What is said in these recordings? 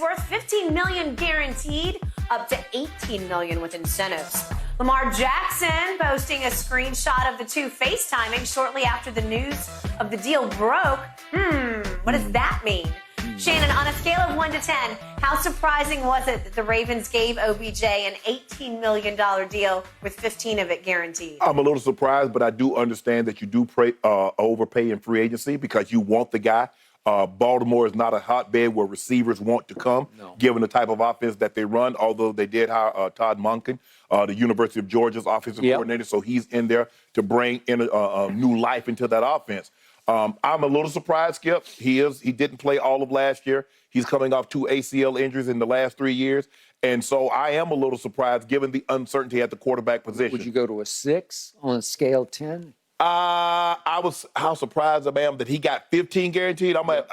worth $15 million guaranteed, up to $18 million with incentives. Lamar Jackson posting a screenshot of the two FaceTiming shortly after the news of the deal broke. What does that mean? Shannon, on a scale of 1 to 10, how surprising was it that the Ravens gave OBJ an $18 million deal with 15 of it guaranteed? I'm a little surprised, but I do understand that you do overpay in free agency because you want the guy. Baltimore is not a hotbed where receivers want to come, given the type of offense that they run, although they did hire Todd Monken, the University of Georgia's offensive coordinator, so he's in there to bring in a new life into that offense. I'm a little surprised, Skip. He didn't play all of last year. He's coming off 2 ACL injuries in the last 3 years. And so I am a little surprised given the uncertainty at the quarterback position. Would you go to a 6 on a scale of 10? How surprised I am that he got 15 guaranteed. I'm like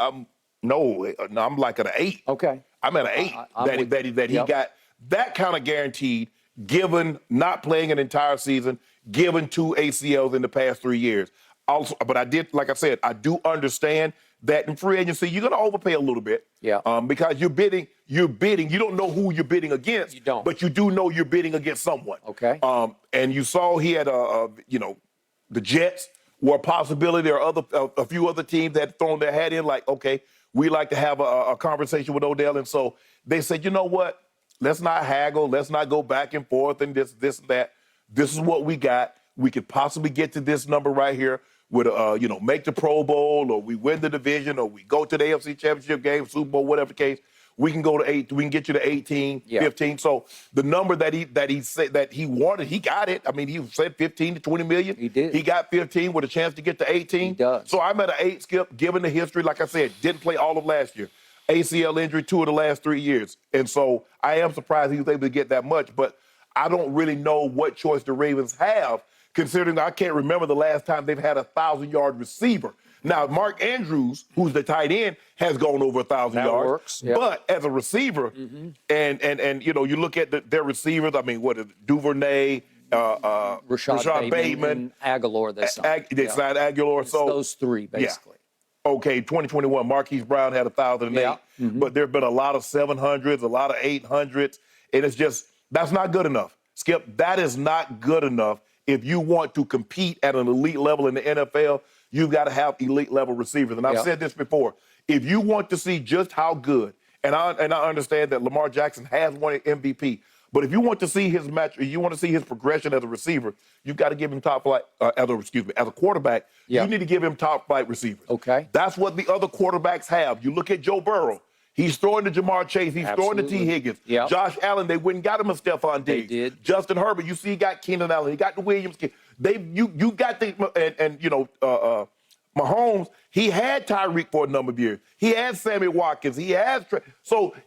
at an 8. Okay. I'm at an 8 that he got that kind of guaranteed, given not playing an entire season, given 2 ACLs in the past 3 years. Also, but like I said, I do understand that in free agency you're going to overpay a little bit. Because you're bidding. You don't know who you're bidding against. You don't. But you do know you're bidding against someone. Okay. And you saw he had the Jets were a possibility. There are a few other teams that had thrown their hat in like, okay, we like to have a conversation with Odell. And so they said, you know what? Let's not haggle. Let's not go back and forth and this and that. This is what we got. We could possibly get to this number right here with, make the Pro Bowl, or we win the division, or we go to the AFC Championship game, Super Bowl, whatever the case. We can go to 8. We can get you to 18, 15. So the number that he said that he wanted, he got it. I mean, he said 15 to 20 million. He did. He got 15 with a chance to get to 18. He does. So I'm at an 8, Skip, given the history. Like I said, didn't play all of last year. ACL injury 2 of the last 3 years. And so I am surprised he was able to get that much. But I don't really know what choice the Ravens have, considering I can't remember the last time they've had a 1,000-yard receiver. Now, Mark Andrews, who's the tight end, has gone over 1,000 yards. That works. Yep. But as a receiver, and you look at their receivers. I mean, what is it? Duvernay, Rashad Bateman, Aguilar. They signed Aguilar. So those 3 basically. Yeah. Okay, 2021, Marquise Brown had 1,008. But there have been a lot of 700s, a lot of 800s, and it's just that's not good enough. Skip, that is not good enough if you want to compete at an elite level in the NFL. You've got to have elite level receivers. And I've said this before. If you want to see just how good, and I understand that Lamar Jackson has won an MVP, but if you want to see his match, you want to see his progression as a receiver, you've got to give him top flight, as a quarterback, you need to give him top flight receivers. Okay. That's what the other quarterbacks have. You look at Joe Burrow. He's throwing to Jamar Chase. He's throwing to T. Higgins. Josh Allen, they went and got him a Stephon Diggs. They did. Justin Herbert, you see he got Keenan Allen. He got the Williams kid. You got the Mahomes, he had Tyreek for a number of years. He had Sammy Watkins. He has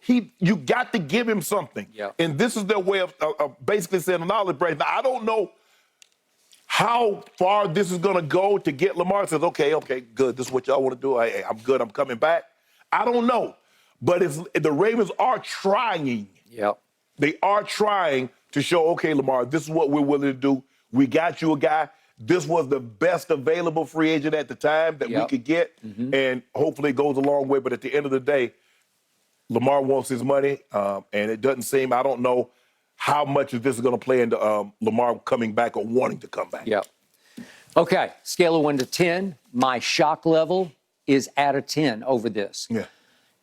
you got to give him something. And this is their way of basically saying an olive branch. Now, I don't know how far this is going to go to get Lamar. Says, okay, good. This is what y'all want to do. Hey, I'm good. I'm coming back. I don't know. But the Ravens are trying. They are trying to show, okay, Lamar, this is what we're willing to do. We got you a guy. This was the best available free agent at the time that we could get, and hopefully it goes a long way. But at the end of the day, Lamar wants his money, and it doesn't seem, I don't know how much of this is going to play into Lamar coming back or wanting to come back. Okay, scale of 1 to 10, my shock level is at a 10 over this.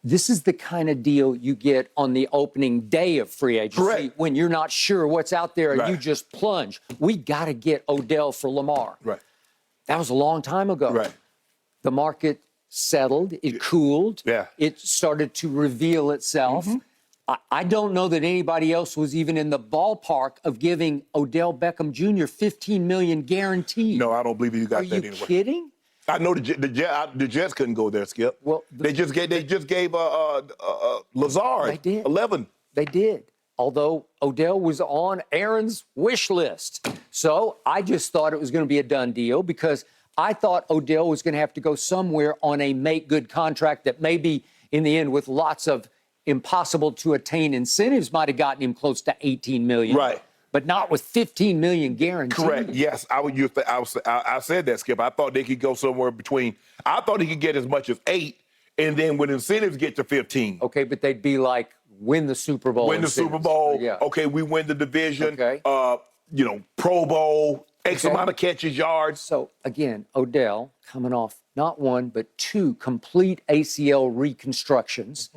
This is the kind of deal you get on the opening day of free agency when you're not sure what's out there and you just plunge. We got to get Odell for Lamar. That was a long time ago. The market settled. It cooled. It started to reveal itself. I don't know that anybody else was even in the ballpark of giving Odell Beckham Jr. $15 million guaranteed. No, I don't believe you got that anyway. Are you kidding? I know the Jets couldn't go there, Skip. Well, they just gave Lazard 11. They did. Although Odell was on Aaron's wish list. So I just thought it was going to be a done deal because I thought Odell was going to have to go somewhere on a make good contract that maybe in the end with lots of impossible to attain incentives might have gotten him close to $18 million. But not with $15 million guaranteed. Correct. Yes, I said that, Skip. I thought they could go somewhere between. I thought he could get as much as 8 And then when incentives get to 15. Okay, but they'd be like, win the Super Bowl. Win the Super Bowl. Yeah. Okay, we win the division. Okay. Pro Bowl, X amount of catches, yards. So, again, Odell coming off not one, but 2 complete ACL reconstructions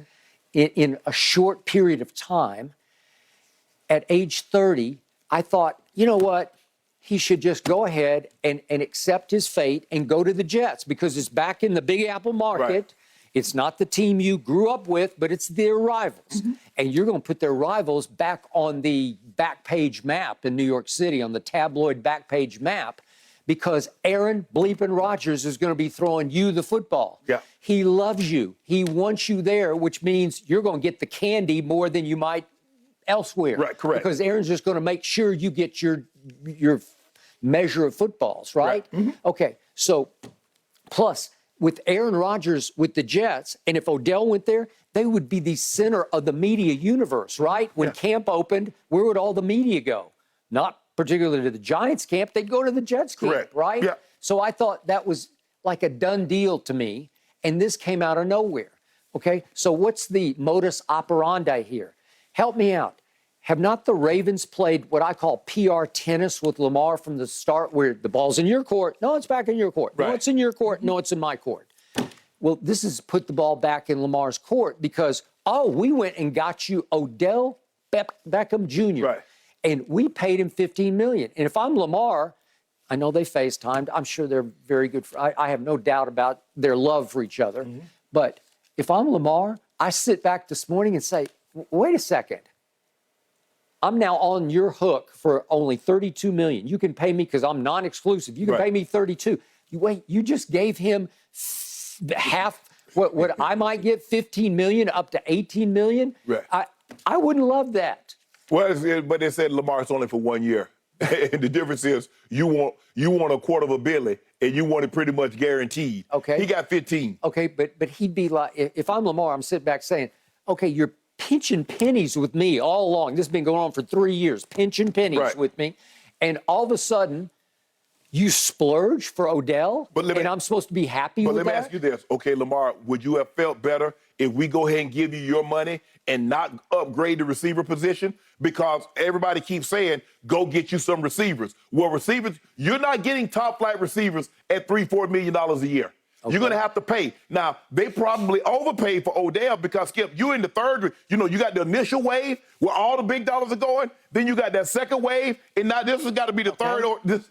in a short period of time. At age 30, I thought, you know what? He should just go ahead and accept his fate and go to the Jets because it's back in the Big Apple market. Right. It's not the team you grew up with, but it's their rivals. And you're going to put their rivals back on the back page map in New York City, on the tabloid back page map, because Aaron bleeping Rodgers is going to be throwing you the football. Yeah. He loves you. He wants you there, which means you're going to get the candy more than you might elsewhere. Right, correct. Because Aaron's just going to make sure you get your measure of footballs, right? Okay, so plus with Aaron Rodgers with the Jets, and if Odell went there, they would be the center of the media universe, right? When camp opened, where would all the media go? Not particularly to the Giants camp, they'd go to the Jets camp, Correct. right? Yeah. So I thought that was like a done deal to me, and this came out of nowhere, okay? So what's the modus operandi here? Help me out. Have not the Ravens played what I call PR tennis with Lamar from the start, where the ball's in your court? No, it's back in your court. No, Right. it's in your court. No, it's in my court. Well, this is put the ball back in Lamar's court because, we went and got you Odell Beckham Jr. Right. And we paid him $15 million. And if I'm Lamar, I know they FaceTimed. I'm sure they're very good. I have no doubt about their love for each other. But if I'm Lamar, I sit back this morning and say, wait a second. I'm now on your hook for only $32 million. You can pay me because I'm non-exclusive. You can pay me $32. You just gave him half what I might get, $15 million up to $18 million. Right. I wouldn't love that. Well, but they said Lamar's only for 1 year. And the difference is you want $250 million and you want it pretty much guaranteed. Okay. He got 15. Okay, but he'd be like, if I'm Lamar, I'm sitting back saying, okay, you're pinching pennies with me all along. This has been going on for 3 years, pinching pennies with me. And all of a sudden, you splurge for Odell, and I'm supposed to be happy with that? But let me ask you this. Okay, Lamar, would you have felt better if we go ahead and give you your money and not upgrade the receiver position? Because everybody keeps saying, go get you some receivers. Well, receivers, you're not getting top-flight receivers at $3-4 million a year. Okay. You're going to have to pay. Now, they probably overpaid for Odell because, Skip, you're in the third. You got the initial wave where all the big dollars are going. Then you got that second wave, and now this has got to be the third.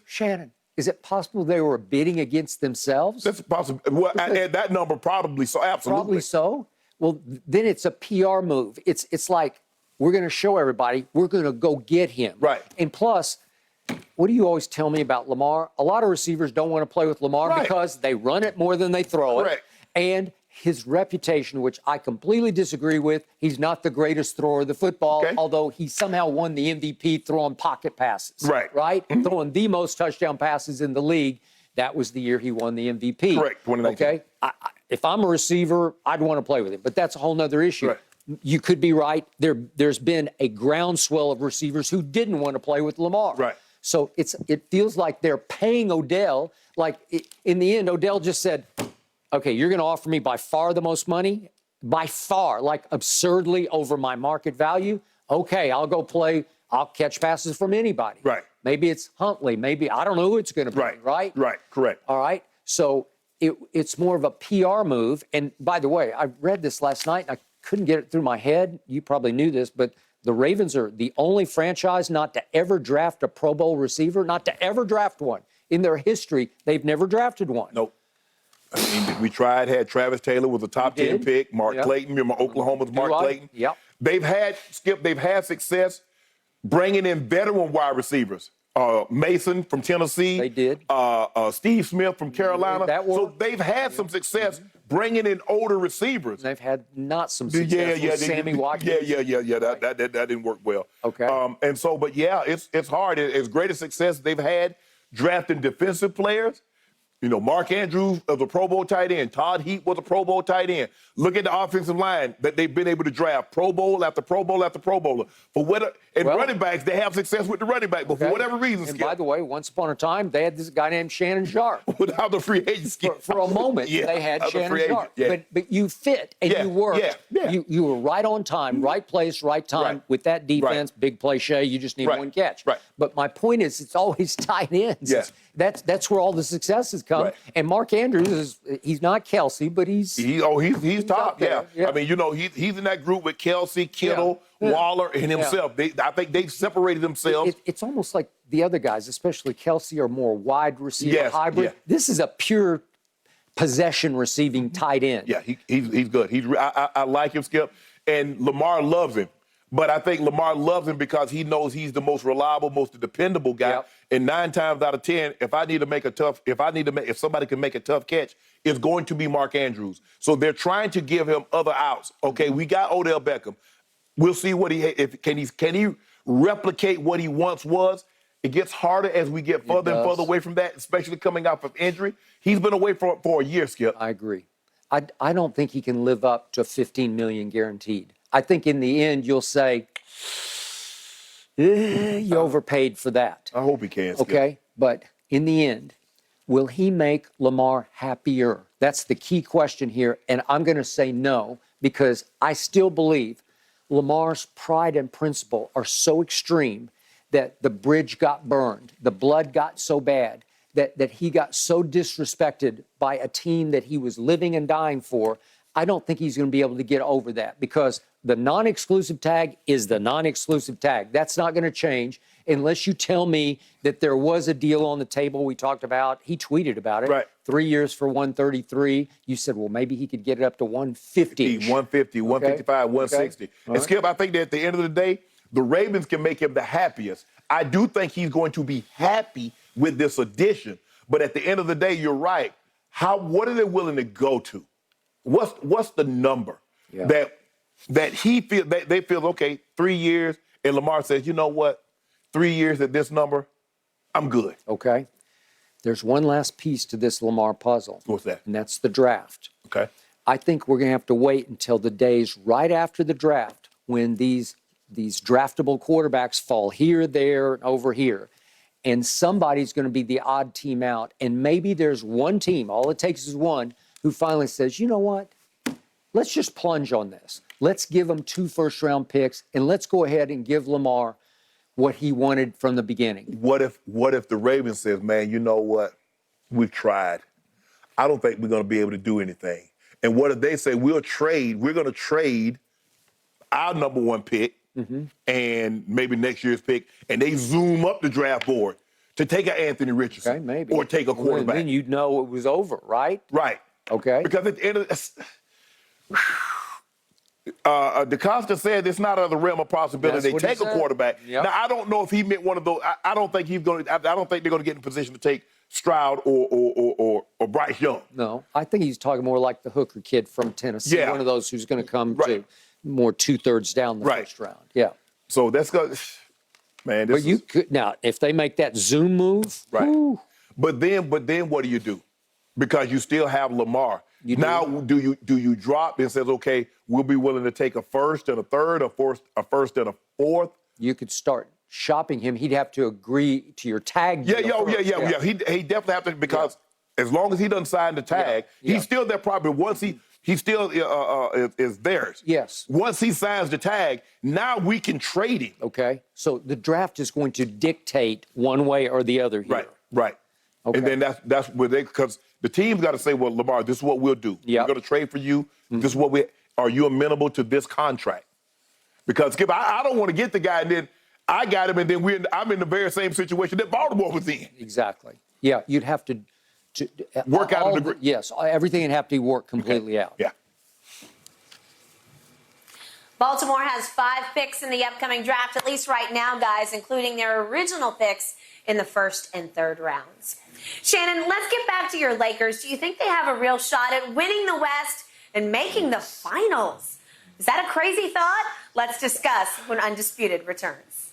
Shannon, is it possible they were bidding against themselves? That's possible. Well, at that number, probably so. Absolutely. Probably so. Well, then it's a PR move. It's like, we're going to show everybody, we're going to go get him. Right. And plus, what do you always tell me about Lamar? A lot of receivers don't want to play with Lamar because they run it more than they throw it. And his reputation, which I completely disagree with, he's not the greatest thrower of the football, although he somehow won the MVP throwing pocket passes. Right? Throwing the most touchdown passes in the league. That was the year he won the MVP. Correct. 2019. Okay? If I'm a receiver, I'd want to play with him. But that's a whole nother issue. Right. You could be right. There's been a groundswell of receivers who didn't want to play with Lamar. Right. So it feels like they're paying Odell. Like in the end, Odell just said, okay, you're going to offer me by far the most money, by far, like absurdly over my market value. Okay, I'll go play. I'll catch passes from anybody. Right. Maybe it's Huntley. Maybe, I don't know who it's going to be. Right. Correct. All right. So it's more of a PR move. And by the way, I read this last night and I couldn't get it through my head. You probably knew this, but the Ravens are the only franchise not to ever draft a Pro Bowl receiver, not to ever draft one. In their history, they've never drafted one. Nope. I mean, we had Travis Taylor was a top 10 pick. Mark Clayton, remember Oklahoma's Mark Clayton? Yep. They've had success bringing in veteran wide receivers. Mason from Tennessee. They did. Steve Smith from Carolina. So they've had some success bringing in older receivers. They've had not some success with Sammy Watkins. Yeah. That didn't work well. Okay. It's hard. As great a success they've had drafting defensive players, You know, Mark Andrews was a Pro Bowl tight end. Todd Heap was a Pro Bowl tight end. Look at the offensive line that they've been able to draft. Pro Bowl after Pro Bowl after Pro Bowler. Running backs, they have success with the running back. But for whatever reason, and by the way, once upon a time, they had this guy named Shannon Sharp. Without the free agency. For a moment, they had Shannon Sharp. Yeah. But you fit and you worked. Yeah. You were right on time, right place, right time with that defense. Big play, Shea. You just need one catch. Right. But my point is, it's always tight ends. Yeah. That's where all the success has come. Right. And Mark Andrews he's not Kelsey, but he's top. Yeah. I mean, you know, he's in that group with Kelsey, Kittle, Waller, and himself. I think they've separated themselves. It's almost like the other guys, especially Kelsey, are more wide receiver hybrid. Yeah. This is a pure possession receiving tight end. Yeah, he's good. I like him, Skip, and Lamar loves him. But I think Lamar loves him because he knows he's the most reliable, most dependable guy. Yep. And 9 times out of 10, if somebody can make a tough catch, it's going to be Mark Andrews. So they're trying to give him other outs. Okay, we got Odell Beckham. We'll see what can he replicate what he once was. It gets harder as we get further and further away from that, especially coming off of injury. He's been away for a year, Skip. I agree. I don't think he can live up to $15 million guaranteed. I think in the end you'll say, you overpaid for that. I hope he can, Skip. Okay, but in the end, will he make Lamar happier? That's the key question here, and I'm going to say no because I still believe Lamar's pride and principle are so extreme that the bridge got burned, the blood got so bad that he got so disrespected by a team that he was living and dying for. I don't think he's going to be able to get over that because the non-exclusive tag is the non-exclusive tag. That's not going to change unless you tell me that there was a deal on the table we talked about. He tweeted about it. Right. 3 years for 133. You said, well, maybe he could get it up to 150. 150, 155, 160. Okay. And Skip, I think that at the end of the day, the Ravens can make him the happiest. I do think he's going to be happy with this addition. But at the end of the day, you're right. What are they willing to go to? What's the number that he feel they feel okay? 3 years, and Lamar says, you know what? 3 years at this number, I'm good. Okay. There's one last piece to this Lamar puzzle. What's that? And that's the draft. Okay. I think we're going to have to wait until the days right after the draft when these draftable quarterbacks fall here, there, and over here. And somebody's going to be the odd team out. And maybe there's one team, all it takes is one, who finally says, you know what? Let's just plunge on this. Let's give him 2 first-round picks, and let's go ahead and give Lamar what he wanted from the beginning. What if the Ravens says, man, you know what? We've tried. I don't think we're going to be able to do anything. And what if they say we're going to trade our number 1 pick and maybe next year's pick, and they zoom up the draft board to take an Anthony Richardson Okay, maybe. or take a quarterback. Then you'd know it was over, right? Right. Okay. Because at the end of DeCosta said it's not out of the realm of possibility That's they what he take a said. quarterback. Yep. Now I don't know if he meant one of those. I don't think they're going to get in position to take Stroud or Bryce Young. No, I think he's talking more like the Hooker kid from Tennessee, Yeah. one of those who's going to come Right. to more 2/3 down the Right. first round. Yeah. So that's good, man. But you could now, if they make that zoom move, right. whew, But then what do you do? Because you still have Lamar. You now do you drop and says, okay, we'll be willing to take a first and a third, a first and a fourth? you could start shopping him. He'd have to agree to your tag. Yeah. deal first. He definitely have to, because as long as he doesn't sign the tag, he's still there. Probably once he still is theirs. Yes. Once he signs the tag, now we can trade him. Okay. So the draft is going to dictate one way or the other here. Right. Okay. And then that's where because the team's got to say, well, Lamar, this is what we'll do. Yep. We're going to trade for you. This is what are you amenable to this contract? Because Skip, I don't want to get the guy and then I got him and then I'm in the very same situation that Baltimore was in. Exactly. Yeah, you'd have to Work out of the yes, everything would have to work completely out. Yeah. Baltimore has 5 picks in the upcoming draft, at least right now, guys, including their original picks in the 1st and 3rd rounds. Shannon, let's get back to your Lakers. Do you think they have a real shot at winning the West and making the finals? Is that a crazy thought? Let's discuss when Undisputed returns.